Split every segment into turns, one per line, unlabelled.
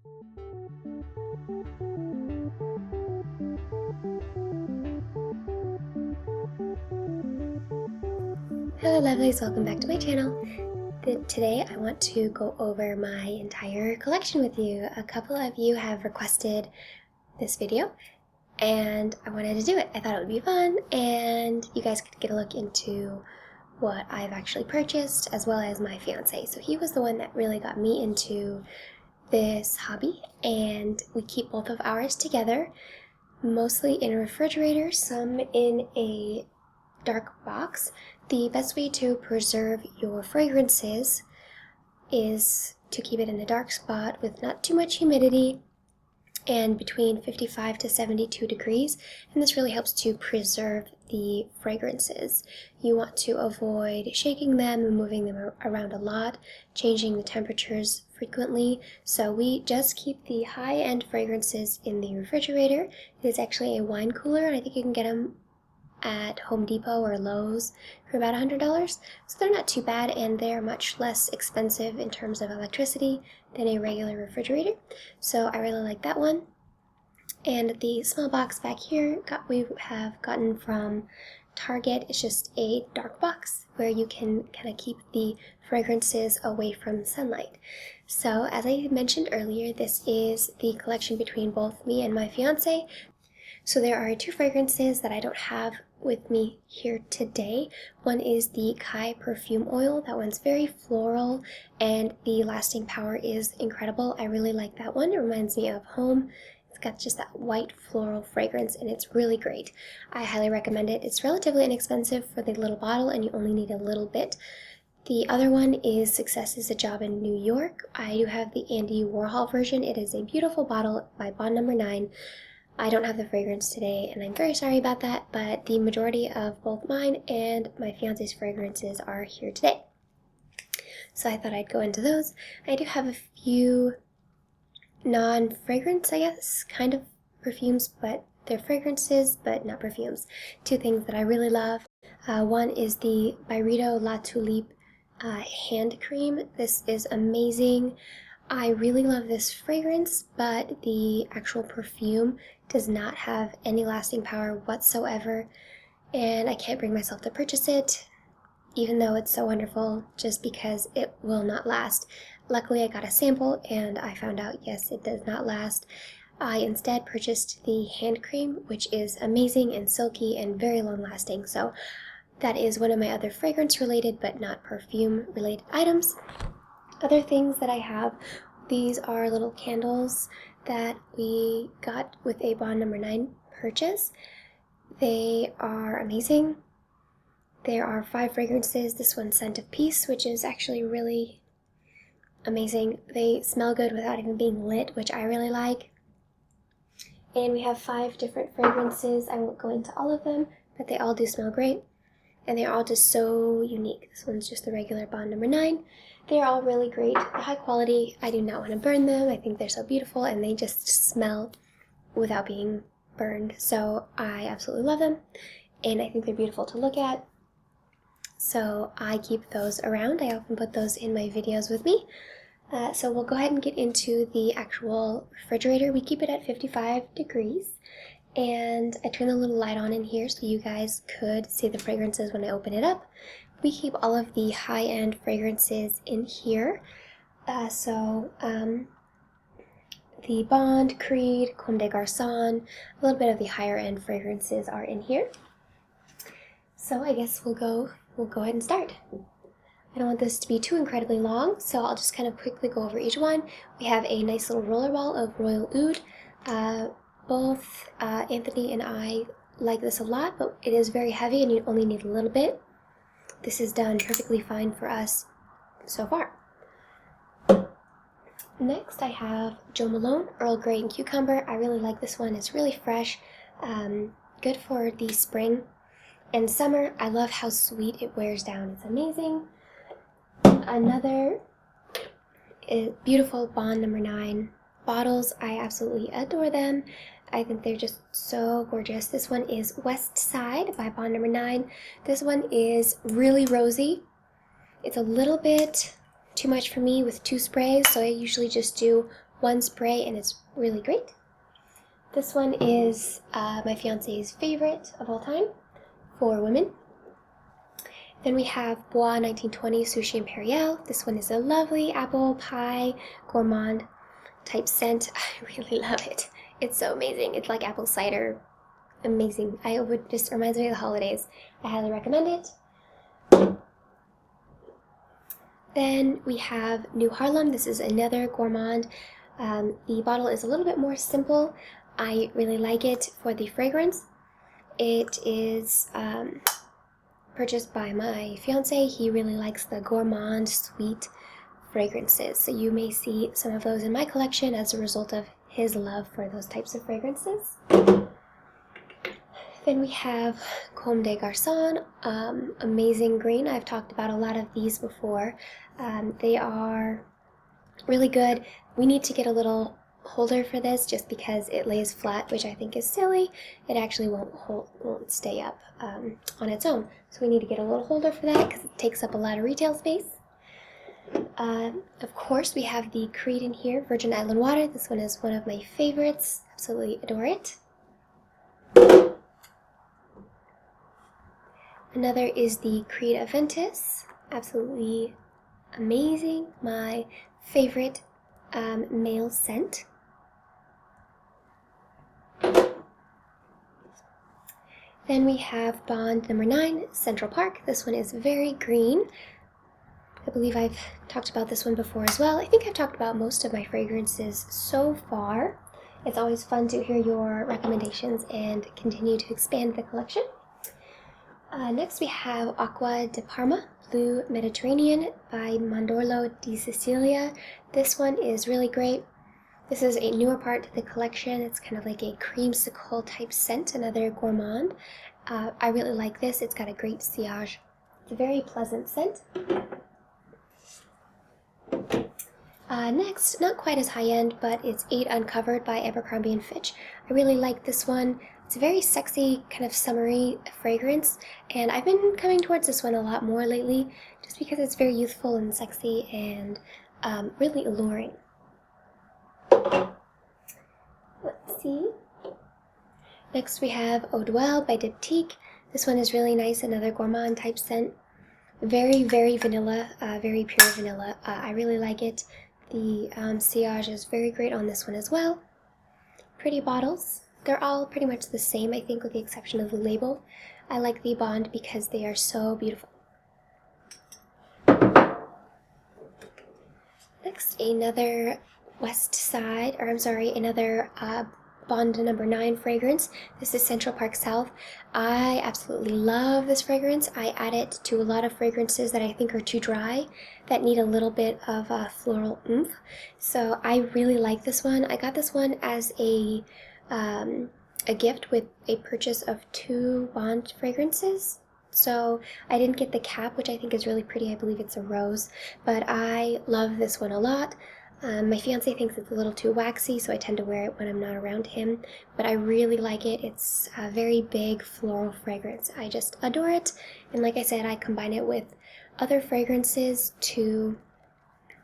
Hello lovelies, welcome back to my channel. Today I want to go over my entire collection with you. A couple of you have requested this video and I wanted to do it. I thought it would be fun and you guys could get a look into what I've actually purchased as well as my fiance. So he was the one that really got me into this hobby, and we keep both of ours together, mostly in a refrigerator, some in a dark box. The best way to preserve your fragrances is to keep it in a dark spot with not too much humidity and between 55 to 72 degrees, and this really helps to preserve the fragrances. You want to avoid shaking them and moving them around a lot, changing the temperatures frequently, so we just keep the high-end fragrances in the refrigerator. It is actually a wine cooler, and I think you can get them at Home Depot or Lowe's for about $100, so they're not too bad, and they're much less expensive in terms of electricity than a regular refrigerator, so I really like that one. And the small box back here we have gotten from Target. It's just a dark box where you can kind of keep the fragrances away from sunlight. So as I mentioned earlier, this is the collection between both me and my fiance. So there are two fragrances that I don't have with me here today. One is the Perfume Oil. That one's very floral and the lasting power is incredible. I really like that one. It reminds me of home. It's got just that white floral fragrance and it's really great. I highly recommend it. It's relatively inexpensive for the little bottle and you only need a little bit. The other one is Success is a Job in New York. I do have the Andy Warhol version. It is a beautiful bottle by Bond Number 9. I don't have the fragrance today, and I'm very sorry about that, but the majority of both mine and my fiance's fragrances are here today. So I thought I'd go into those. I do have a few non-fragrance, I guess, kind of perfumes, but they're fragrances, but not perfumes. Two things that I really love. One is the Byredo La Tulipe hand cream. This is amazing. I really love this fragrance, but the actual perfume does not have any lasting power whatsoever, and I can't bring myself to purchase it, even though it's so wonderful, just because it will not last. Luckily, I got a sample, and I found out, yes, it does not last. I instead purchased the hand cream, which is amazing and silky and very long-lasting, so that is one of my other fragrance-related but not perfume-related items. Other things that I have, these are little candles that we got with a Bond Number 9 purchase. They are amazing. There are 5 fragrances. This one's Scent of Peace, which is actually really amazing. They smell good without even being lit, which I really like. And we have 5 different fragrances. I won't go into all of them, but they all do smell great. And they're all just so unique. This one's just the regular Bond Number 9. They're all really great, high quality. I do not want to burn them. I think they're so beautiful and they just smell without being burned. So I absolutely love them and I think they're beautiful to look at. So I keep those around. I often put those in my videos with me. So we'll go ahead and get into the actual refrigerator. We keep it at 55 degrees. And I turn the little light on in here so you guys could see the fragrances when I open it up. We keep all of the high-end fragrances in here. The Bond, Creed, Comme des Garcons, a little bit of the higher-end fragrances are in here. So I guess we'll go ahead and start. I don't want this to be too incredibly long, so I'll just kind of quickly go over each one. We have a nice little rollerball of Royal Oud. Both Anthony and I like this a lot, but it is very heavy and you only need a little bit. This is done perfectly fine for us so far. Next I have Jo Malone, Earl Grey and Cucumber. I really like this one. It's really fresh, good for the spring and summer. I love how sweet it wears down. It's amazing. Another beautiful Bond Number 9 bottles. I absolutely adore them. I think they're just so gorgeous. This one is West Side by Bond Number 9. This one is really rosy. It's a little bit too much for me with 2 sprays, so I usually just do one spray and it's really great. This one is my fiance's favorite of all time for women. Then we have Bois 1920 Sushi Imperial. This one is a lovely apple pie gourmand type scent. I really love it. It's so amazing. It's like apple cider. Amazing. Just reminds me of the holidays. I highly recommend it. Then we have New Harlem. This is another gourmand. The bottle is a little bit more simple. I really like it for the fragrance. It is purchased by my fiance. He really likes the gourmand sweet fragrances. So you may see some of those in my collection as a result of his love for those types of fragrances. Then we have Comme des Garcons, amazing green. I've talked about a lot of these before. They are really good. We need to get a little holder for this just because it lays flat, which I think is silly. It actually won't stay up on its own. So we need to get a little holder for that because it takes up a lot of retail space. Of course, we have the Creed in here, Virgin Island Water. This one is one of my favorites. Absolutely adore it. Another is the Creed Aventus. Absolutely amazing. My favorite male scent. Then we have Bond number 9, Central Park. This one is very green. I believe I've talked about this one before as well. I think I've talked about most of my fragrances so far. It's always fun to hear your recommendations and continue to expand the collection. Next we have Aqua de Parma, Blue Mediterranean by Mondo di Cecilia. This one is really great. This is a newer part to the collection. It's kind of like a creamsicle type scent, another gourmand. I really like this. It's got a great sillage. It's a very pleasant scent. Next, not quite as high-end, but it's 8 Uncovered by Abercrombie Fitch. I really like this one. It's a very sexy, kind of summery fragrance, and I've been coming towards this one a lot more lately, just because it's very youthful and sexy and really alluring. Let's see. Next we have Ode Well by Teak. This one is really nice, another gourmand type scent. Very, very vanilla, very pure vanilla. I really like it. The sillage is very great on this one as well. Pretty bottles. They're all pretty much the same, I think, with the exception of the label. I like the Bond because they are so beautiful. Next, another another Bond number 9 fragrance. This is Central Park South. I absolutely love this fragrance. I add it to a lot of fragrances that I think are too dry, that need a little bit of a floral oomph. So I really like this one. I got this one as a gift with a purchase of 2 Bond fragrances. So I didn't get the cap, which I think is really pretty. I believe it's a rose, but I love this one a lot. My fiance thinks it's a little too waxy, so I tend to wear it when I'm not around him, but I really like it. It's a very big floral fragrance. I just adore it, and like I said, I combine it with other fragrances to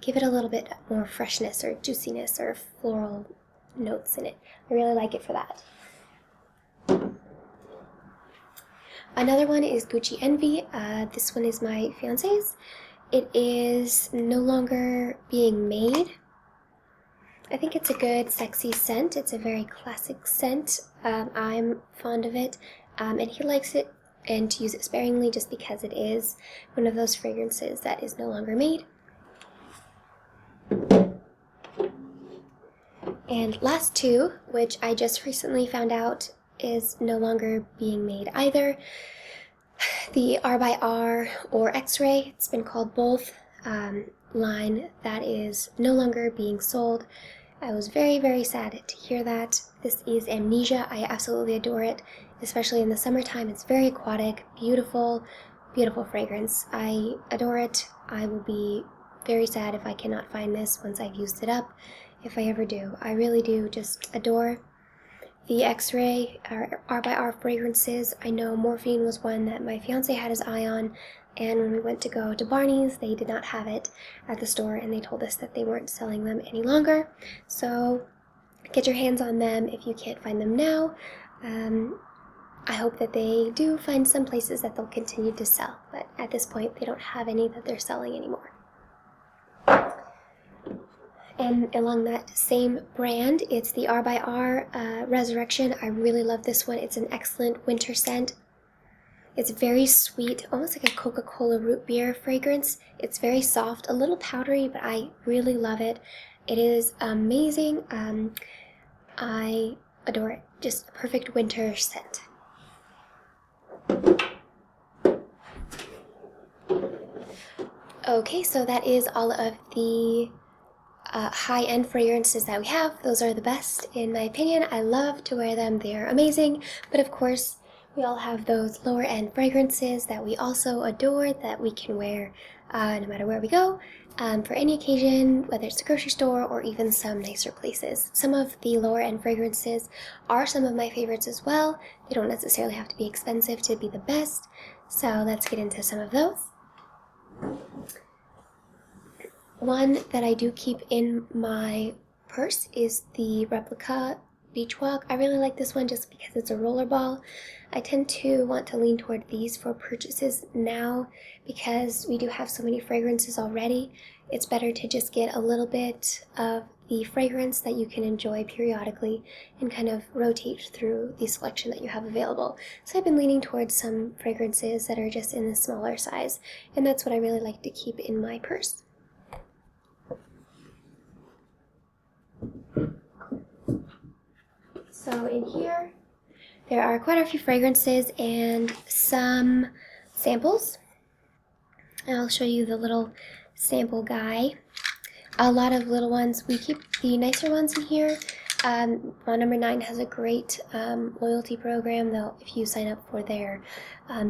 give it a little bit more freshness or juiciness or floral notes in it. I really like it for that. Another one is Gucci Envy. This one is my fiance's. It is no longer being made. I think it's a good, sexy scent. It's a very classic scent. I'm fond of it, and he likes it, and to use it sparingly just because it is one of those fragrances that is no longer made. And last 2, which I just recently found out is no longer being made either. The R by R or X-Ray, it's been called both, line that is no longer being sold. I was very, very sad to hear that. This is Amnesia. I absolutely adore it, especially in the summertime. It's very aquatic, beautiful, beautiful fragrance. I adore it. I will be very sad if I cannot find this once I've used it up, if I ever do. I really do just adore the X-Ray R by R fragrances. I know Morphine was one that my fiance had his eye on and when we went to go to Barney's, they did not have it at the store, and they told us that they weren't selling them any longer. So get your hands on them if you can't find them now. I hope that they do find some places that they'll continue to sell, but at this point they don't have any that they're selling anymore. And along that same brand, it's the R by R Resurrection. I really love this one. It's an excellent winter scent. It's very sweet, almost like a Coca-Cola root beer fragrance. It's very soft, a little powdery, but I really love it. It is amazing. I adore it. Just a perfect winter scent. Okay, so that is all of the high-end fragrances that we have. Those are the best in my opinion. I love to wear them. They're amazing, but of course we all have those lower-end fragrances that we also adore, that we can wear no matter where we go, for any occasion, whether it's the grocery store or even some nicer places. Some of the lower-end fragrances are some of my favorites as well. They don't necessarily have to be expensive to be the best, so let's get into some of those. One that I do keep in my purse is the replica Beach Walk. I really like this one just because it's a roller ball. I tend to want to lean toward these for purchases now because we do have so many fragrances already. It's better to just get a little bit of the fragrance that you can enjoy periodically and kind of rotate through the selection that you have available. So I've been leaning towards some fragrances that are just in the smaller size, and that's what I really like to keep in my purse. So in here, there are quite a few fragrances and some samples. I'll show you the little sample guy. A lot of little ones. We keep the nicer ones in here. Bond number 9 has a great loyalty program. If you sign up for their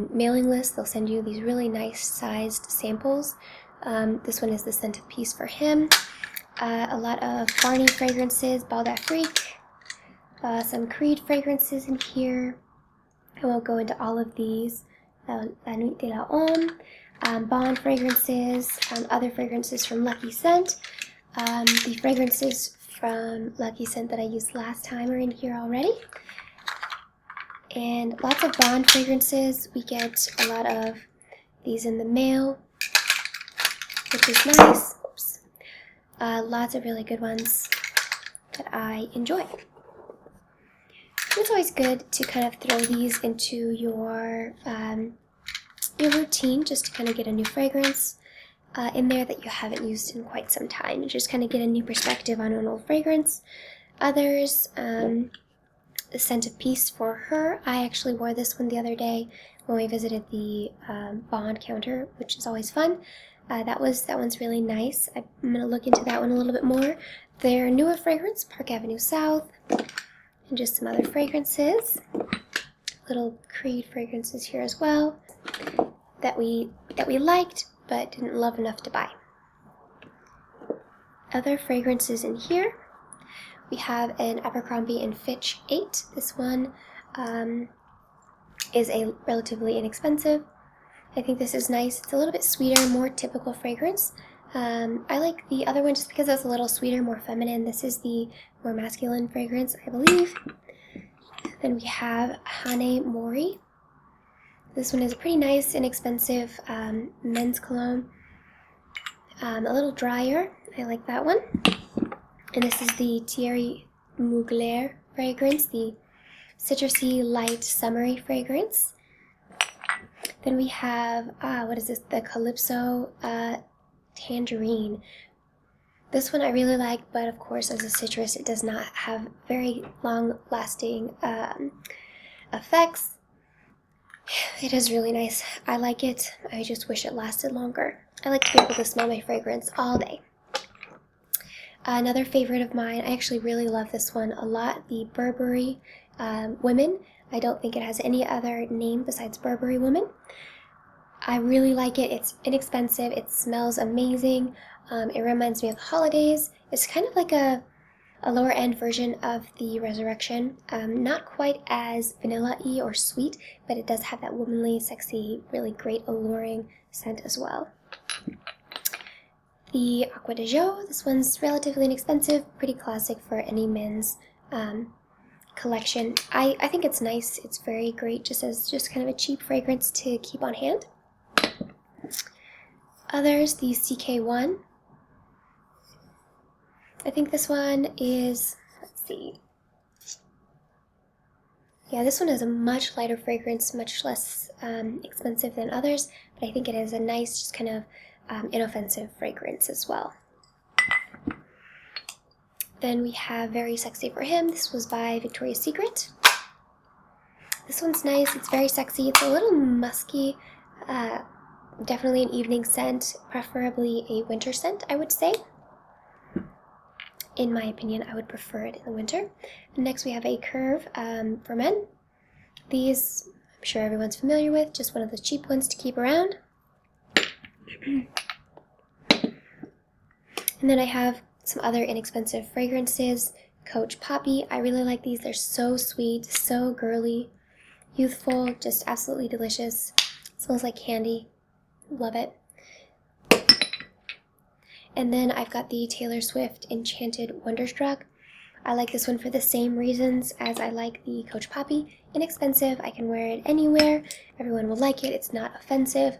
mailing list, they'll send you these really nice sized samples. This one is the scented piece for him. A lot of Barney fragrances, Bal d'Afrique. Some Creed fragrances in here. I won't go into all of these. La Nuit de la Homme, Bond fragrances, other fragrances from Lucky Scent. The fragrances from Lucky Scent that I used last time are in here already. And lots of Bond fragrances. We get a lot of these in the mail, which is nice. Oops. Lots of really good ones that I enjoy. It's always good to kind of throw these into your routine, just to kind of get a new fragrance in there that you haven't used in quite some time, and just kind of get a new perspective on an old fragrance. Others, the scented piece for her. I actually wore this one the other day when we visited the Bond counter, which is always fun. That one's really nice. I'm going to look into that one a little bit more. Their newer fragrance, Park Avenue South. And just some other fragrances, little Creed fragrances here as well, that we liked but didn't love enough to buy. Other fragrances in here, we have an Abercrombie Fitch 8. This one is a relatively inexpensive. I think this is nice. It's a little bit sweeter, more typical fragrance. I like the other one just because it's a little sweeter, more feminine. This is the more masculine fragrance, I believe. Then we have Hane Mori. This one is a pretty nice, inexpensive men's cologne. A little drier. I like that one. And this is the Thierry Mugler fragrance, the citrusy, light, summery fragrance. Then we have, what is this? The Calypso Tangerine. This one I really like, but of course as a citrus it does not have very long-lasting effects. It is really nice. I like it. I just wish it lasted longer. I like to be able to smell my fragrance all day. Another favorite of mine, I actually really love this one a lot, the Burberry Women. I don't think it has any other name besides Burberry Women. I really like it. It's inexpensive. It smells amazing. It reminds me of holidays. It's kind of like a a lower end version of the Resurrection. Not quite as vanilla-y or sweet, but it does have that womanly, sexy, really great, alluring scent as well. The Aqua de Jo, this one's relatively inexpensive, pretty classic for any men's collection. I think it's nice. It's very great just as kind of a cheap fragrance to keep on hand. Others, the CK1. I think this one is, let's see. Yeah, this one has a much lighter fragrance, much less expensive than others, but I think it has a nice, just kind of inoffensive fragrance as well. Then we have Very Sexy for Him. This was by Victoria's Secret. This one's nice. It's very sexy. It's a little musky. Definitely an evening scent, preferably a winter scent, I would say. In my opinion, I would prefer it in the winter. And next we have a Curve for Men. These, I'm sure everyone's familiar with, just one of the cheap ones to keep around. And then I have some other inexpensive fragrances. Coach Poppy. I really like these. They're so sweet, so girly, youthful, just absolutely delicious. It smells like candy. Love it. And then I've got the Taylor Swift Enchanted Wonderstruck. I like this one for the same reasons as I like the Coach Poppy. Inexpensive. I can wear it anywhere. Everyone will like it. It's not offensive.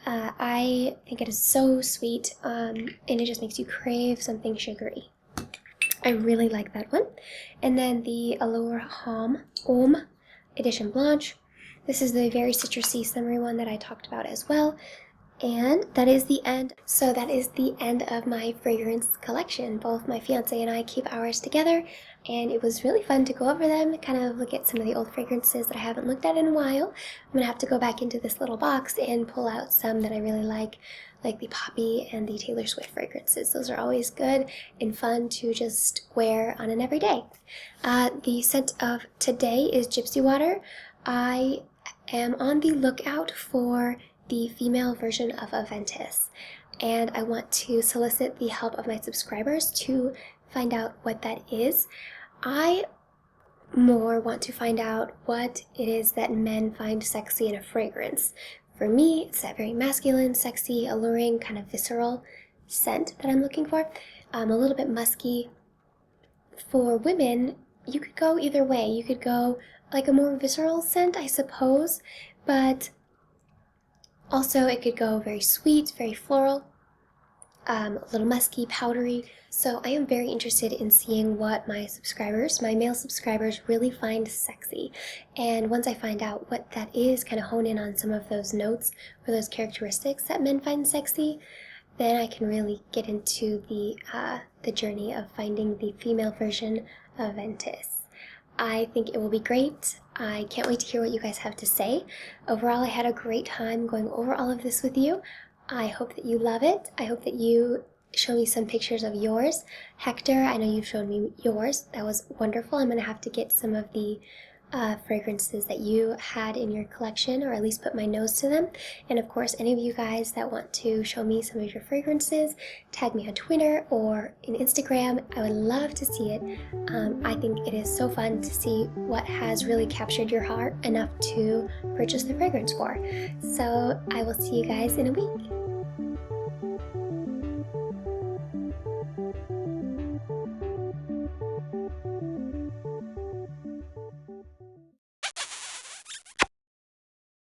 I think it is so sweet, and it just makes you crave something sugary. I really like that one. And then the Allure Homme Edition Blanche. This is the very citrusy, summery one that I talked about as well. And that is the end. So that is the end of my fragrance collection. Both my fiance and I keep ours together, and it was really fun to go over them, kind of look at some of the old fragrances that I haven't looked at in a while. I'm gonna have to go back into this little box and pull out some that I really like the Poppy and the Taylor Swift fragrances. Those are always good and fun to just wear on an everyday. The scent of today is Gypsy Water. I am on the lookout for the female version of Aventus, and I want to solicit the help of my subscribers to find out what that is. I more want to find out what it is that men find sexy in a fragrance. For me, it's that very masculine, sexy, alluring, kind of visceral scent that I'm looking for. A little bit musky. For women, you could go either way. You could go like a more visceral scent, I suppose, but also it could go very sweet, very floral, a little musky, powdery. So I am very interested in seeing what my subscribers, my male subscribers, really find sexy. And once I find out what that is, kind of hone in on some of those notes or those characteristics that men find sexy, then I can really get into the journey of finding the female version of Aventus. I think it will be great. I can't wait to hear what you guys have to say. Overall, I had a great time going over all of this with you. I hope that you love it. I hope that you show me some pictures of yours. Hector, I know you've shown me yours. That was wonderful. I'm going to have to get some of the fragrances that you had in your collection, or at least put my nose to them. And of course, any of you guys that want to show me some of your fragrances, tag me on Twitter or in Instagram. I would love to see it. I think it is so fun to see what has really captured your heart enough to purchase the fragrance for. So I will see you guys in a week.